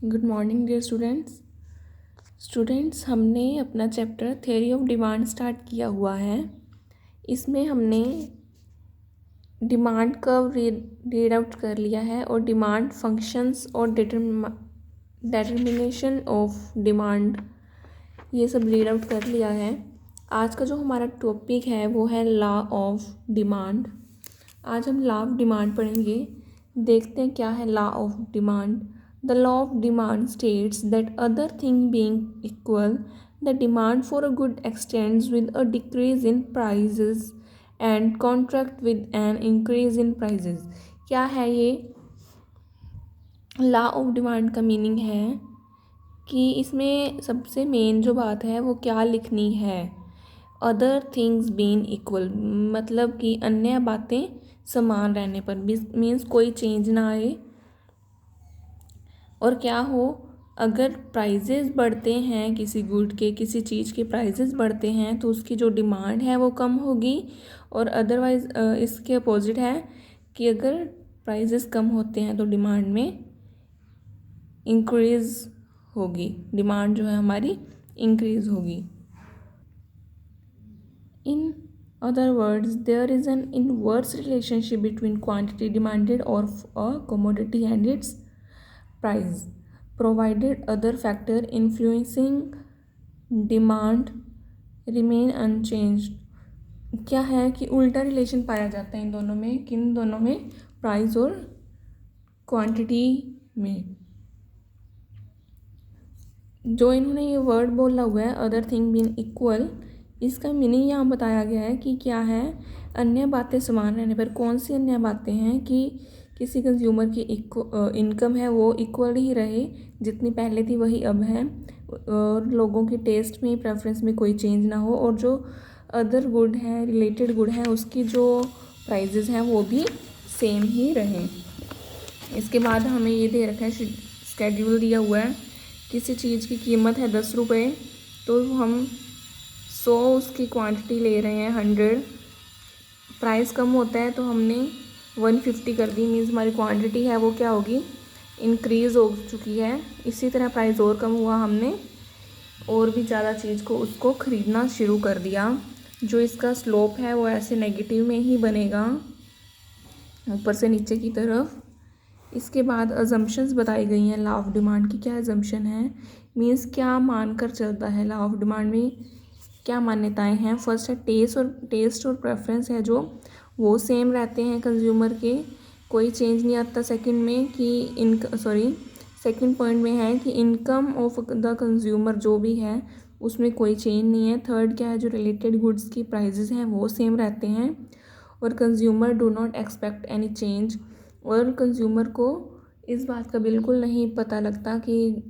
Good morning dear students हमने अपना chapter theory of demand start किया हुआ है। इसमें हमने डिमांड कर्व रीड आउट कर लिया है और डिमांड फंक्शंस और डिटर्मिनेशन ऑफ डिमांड ये सब रीड आउट कर लिया है। आज का जो हमारा टॉपिक है वो है लॉ ऑफ डिमांड। आज हम लॉ ऑफ डिमांड पढ़ेंगे। देखते हैं क्या है law of demand. The law of demand states that other things being equal, the demand for a good extends with a decrease in prices and contract with an increase in prices। क्या है ये law of demand का meaning है कि इसमें सबसे main जो बात है वो क्या लिखनी है। अदर थिंग्स बीइंग इक्वल मतलब कि अन्य बातें समान रहने पर मीन्स कोई चेंज ना आए। और क्या हो, अगर प्राइजेज़ बढ़ते हैं किसी गुड के, किसी चीज़ के प्राइजेज़ बढ़ते हैं तो उसकी जो डिमांड है वो कम होगी। और अदरवाइज़ इसके अपोजिट है कि अगर प्राइजेज़ कम होते हैं तो डिमांड में इंक्रीज़ होगी, डिमांड जो है हमारी इंक्रीज़ होगी। In other words there is an inverse relationship between quantity demanded और a commodity and its price provided other factor influencing demand remain unchanged। क्या है कि उल्टा रिलेशन पाया जाता है इन दोनों में, किन दोनों में, प्राइस और क्वांटिटी में। जो इन्होंने ये वर्ड बोला हुआ है अदर थिंग बीन इक्वल, इसका मीनिंग यहाँ बताया गया है कि क्या है, अन्य बातें समान रहने पर। कौन सी अन्य बातें हैं कि किसी कंज्यूमर की इनकम है वो इक्वल ही रहे, जितनी पहले थी वही अब है, और लोगों के टेस्ट में प्रेफरेंस में कोई चेंज ना हो, और जो अदर गुड है, रिलेटेड गुड है, उसकी जो प्राइजेज़ हैं वो भी सेम ही रहें। इसके बाद हमें ये दे रखा है, स्केड्यूल दिया हुआ है। किसी चीज़ की कीमत है 10 रुपये, तो हम 100 उसकी क्वांटिटी ले रहे हैं 100, प्राइस कम होता है तो हमने 150 कर दी, मीन्स हमारी क्वांटिटी है वो क्या होगी, इंक्रीज़ हो चुकी है। इसी तरह प्राइस और कम हुआ, हमने और भी ज़्यादा चीज़ को उसको ख़रीदना शुरू कर दिया। जो इसका स्लोप है वो ऐसे नेगेटिव में ही बनेगा, ऊपर से नीचे की तरफ। इसके बाद अजम्पशंस बताई गई हैं लॉ ऑफ डिमांड की। क्या अजम्पशन है, मीन्स क्या मानकर चलता है, लॉ ऑफ डिमांड में क्या मान्यताएं हैं। फर्स्ट है टेस्ट और प्रेफरेंस है जो वो सेम रहते हैं कंज्यूमर के, कोई चेंज नहीं आता। सेकंड पॉइंट में है कि इनकम ऑफ द कंज्यूमर जो भी है उसमें कोई चेंज नहीं है। थर्ड क्या है, जो रिलेटेड गुड्स की प्राइजेस हैं वो सेम रहते हैं, और consumer do not expect any change, और कंज्यूमर को इस बात का बिल्कुल नहीं पता लगता कि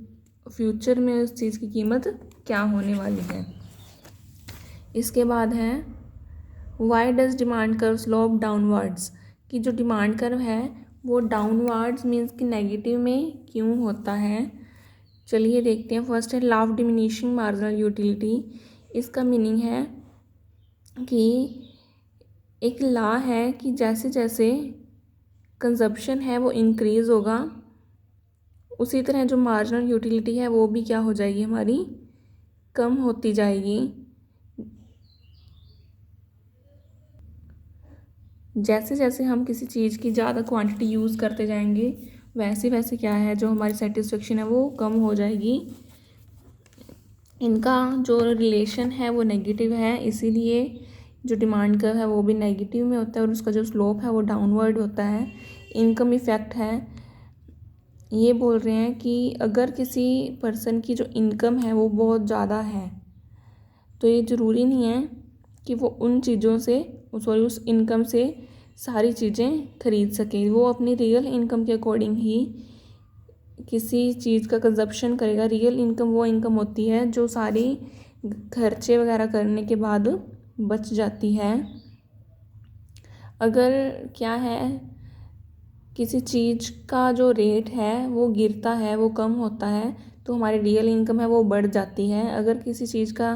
फ्यूचर में उस चीज़ की कीमत क्या होने वाली है। इसके बाद है why does demand curve slope downwards, कि जो डिमांड कर्व है वो डाउनवर्ड्स मीन्स कि नेगेटिव में क्यों होता है। चलिए देखते हैं। फर्स्ट है law of diminishing marginal utility. इसका मीनिंग है कि एक लॉ है कि जैसे जैसे कंजप्शन है वो इंक्रीज़ होगा, उसी तरह जो मार्जिनल यूटिलिटी है वो भी क्या हो जाएगी, हमारी कम होती जाएगी। जैसे जैसे हम किसी चीज़ की ज़्यादा क्वांटिटी यूज़ करते जाएंगे वैसे वैसे क्या है, जो हमारी सेटिस्फेक्शन है वो कम हो जाएगी। इनका जो रिलेशन है वो नेगेटिव है, इसीलिए जो डिमांड कर्व है वो भी नेगेटिव में होता है, और उसका जो स्लोप है वो डाउनवर्ड होता है। इनकम इफ़ेक्ट है, ये बोल रहे हैं कि अगर किसी पर्सन की जो इनकम है वो बहुत ज़्यादा है तो ये ज़रूरी नहीं है कि वो उन चीज़ों से उस इनकम से सारी चीज़ें खरीद सके। वो अपनी रियल इनकम के अकॉर्डिंग ही किसी चीज़ का कंजप्शन करेगा। रियल इनकम वो इनकम होती है जो सारी खर्चे वगैरह करने के बाद बच जाती है। अगर क्या है, किसी चीज़ का जो रेट है वो गिरता है, वो कम होता है, तो हमारी रियल इनकम है वो बढ़ जाती है। अगर किसी चीज़ का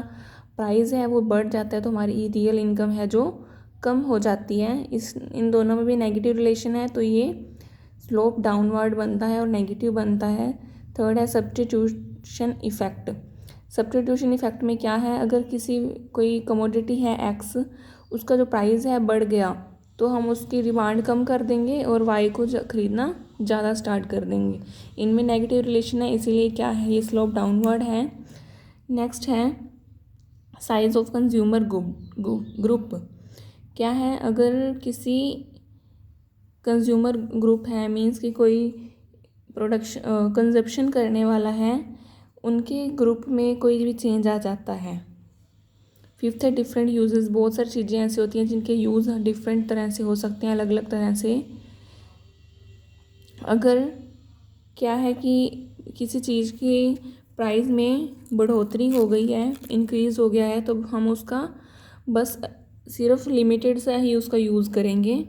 प्राइस है वो बढ़ जाता है तो हमारी रियल इनकम है जो कम हो जाती है। इन दोनों में भी नेगेटिव रिलेशन है, तो ये स्लोप डाउनवर्ड बनता है और नेगेटिव बनता है। थर्ड है सब्स्टिट्यूशन इफ़ेक्ट। सब्स्टिट्यूशन इफ़ेक्ट में क्या है, अगर कोई कमोडिटी है एक्स, उसका जो प्राइस है बढ़ गया तो हम उसकी डिमांड कम कर देंगे और वाई को खरीदना ज़्यादा स्टार्ट कर देंगे। इनमें नेगेटिव रिलेशन है, इसीलिए क्या है, ये स्लोप डाउनवर्ड है। नेक्स्ट है साइज ऑफ कंज्यूमर ग्रुप। क्या है, अगर किसी कंज्यूमर ग्रुप है, मीन्स कि कोई प्रोडक्शन कंजप्शन करने वाला है, उनके ग्रुप में कोई भी चेंज आ जाता है। फिफ्थ है डिफरेंट यूजेस। बहुत सारी चीज़ें ऐसी होती हैं जिनके यूज़ डिफरेंट तरह से हो सकते हैं, अलग अलग तरह से। अगर क्या है कि किसी चीज़ की प्राइस में बढ़ोतरी हो गई है, इंक्रीज़ हो गया है, तो हम उसका बस सिर्फ लिमिटेड सा ही उसका यूज़ करेंगे,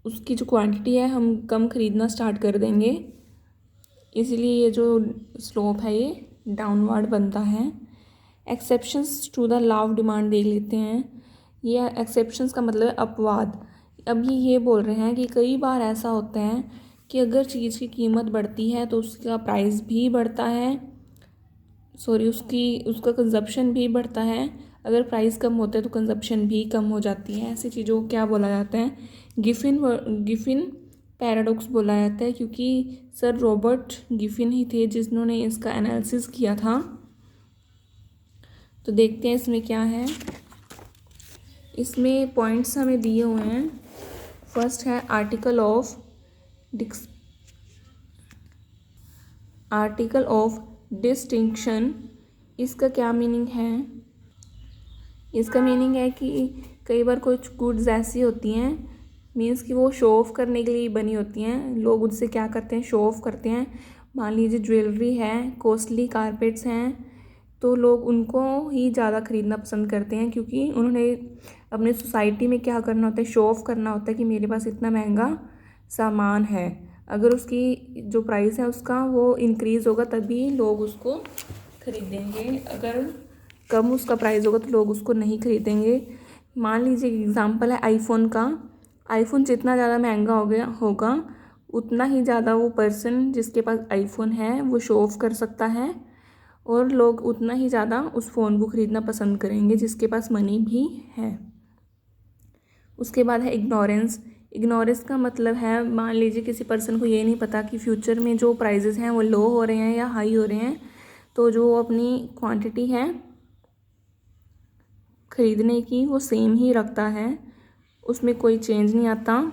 उसकी जो क्वांटिटी है हम कम ख़रीदना स्टार्ट कर देंगे। इसीलिए ये जो स्लोप है ये डाउनवर्ड बनता है। Exceptions to the law of demand देख लेते हैं। ये एक्सेप्शंस का मतलब है अपवाद। अब ये बोल रहे हैं कि कई बार ऐसा होता है कि अगर चीज़ की कीमत बढ़ती है तो उसका प्राइस भी बढ़ता है, उसका कंजप्शन भी बढ़ता है। अगर प्राइस कम होता है तो कंजप्शन भी कम हो जाती है। ऐसी चीज़ों को क्या बोला जाता है, गिफिन पैराडॉक्स बोला जाता है, क्योंकि सर रॉबर्ट गिफिन ही थे जिन्होंने इसका एनालिसिस किया था। तो देखते हैं इसमें क्या है। इसमें पॉइंट्स हमें दिए हुए हैं। फर्स्ट है आर्टिकल ऑफ डिस्टिंक्शन। इसका क्या मीनिंग है, इसका मीनिंग है कि कई बार कुछ गुड्स ऐसी होती हैं, मीन्स कि वो शो ऑफ करने के लिए बनी होती हैं। लोग उनसे क्या करते हैं, शो ऑफ करते हैं। मान लीजिए ज्वेलरी है, कॉस्टली कारपेट्स हैं, तो लोग उनको ही ज़्यादा ख़रीदना पसंद करते हैं, क्योंकि उन्होंने अपने सोसाइटी में क्या करना होता है, शो ऑफ करना होता है कि मेरे पास इतना महंगा सामान है। अगर उसकी जो प्राइस है उसका वो इंक्रीज़ होगा तभी लोग उसको ख़रीदेंगे, अगर कम उसका प्राइस होगा तो लोग उसको नहीं खरीदेंगे। मान लीजिए एग्जांपल है आईफोन का। आईफोन जितना ज़्यादा महंगा होगा उतना ही ज़्यादा वो पर्सन जिसके पास आईफोन है वो शो ऑफ कर सकता है, और लोग उतना ही ज़्यादा उस फ़ोन को ख़रीदना पसंद करेंगे जिसके पास मनी भी है। उसके बाद है इग्नोरेंस का मतलब है, मान लीजिए किसी पर्सन को ये नहीं पता कि फ्यूचर में जो प्राइजेस हैं वो लो हो रहे हैं या हाई हो रहे हैं, तो जो अपनी क्वांटिटी है ख़रीदने की वो सेम ही रखता है, उसमें कोई चेंज नहीं आता।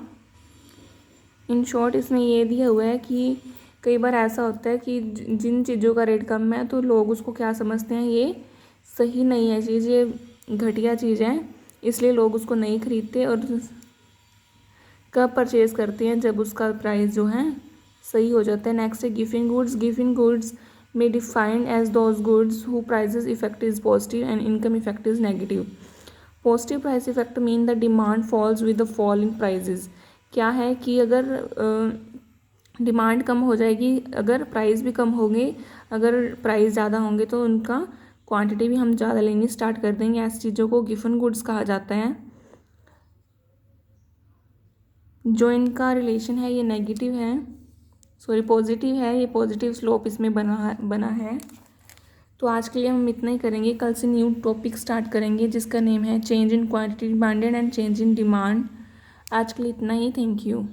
इन शॉर्ट इसमें ये दिया हुआ है कि कई बार ऐसा होता है कि जिन चीज़ों का रेट कम है तो लोग उसको क्या समझते हैं, ये सही नहीं है चीज़, ये घटिया चीज़ है, इसलिए लोग उसको नहीं खरीदते और कब परचेज़ करते हैं, जब उसका प्राइस जो है सही हो जाता है। नेक्स्ट है Giffen goods may defined as those goods whose prices effect is positive and income effect is negative. Positive price effect mean the demand falls with the fall in prices. क्या है कि अगर डिमांड कम हो जाएगी, अगर price भी कम होंगे, अगर प्राइस ज़्यादा होंगे तो उनका क्वांटिटी भी हम ज़्यादा लेनी स्टार्ट कर देंगे। ऐसी चीज़ों को गिफन गुड्स कहा जाता है। जो इनका रिलेशन है ये नेगेटिव है, पॉजिटिव है, ये पॉजिटिव स्लोप इसमें बना है। तो आज के लिए हम इतना ही करेंगे, कल से न्यू टॉपिक स्टार्ट करेंगे जिसका नेम है change in quantity demanded and change in demand. आज के लिए इतना ही, थैंक यू।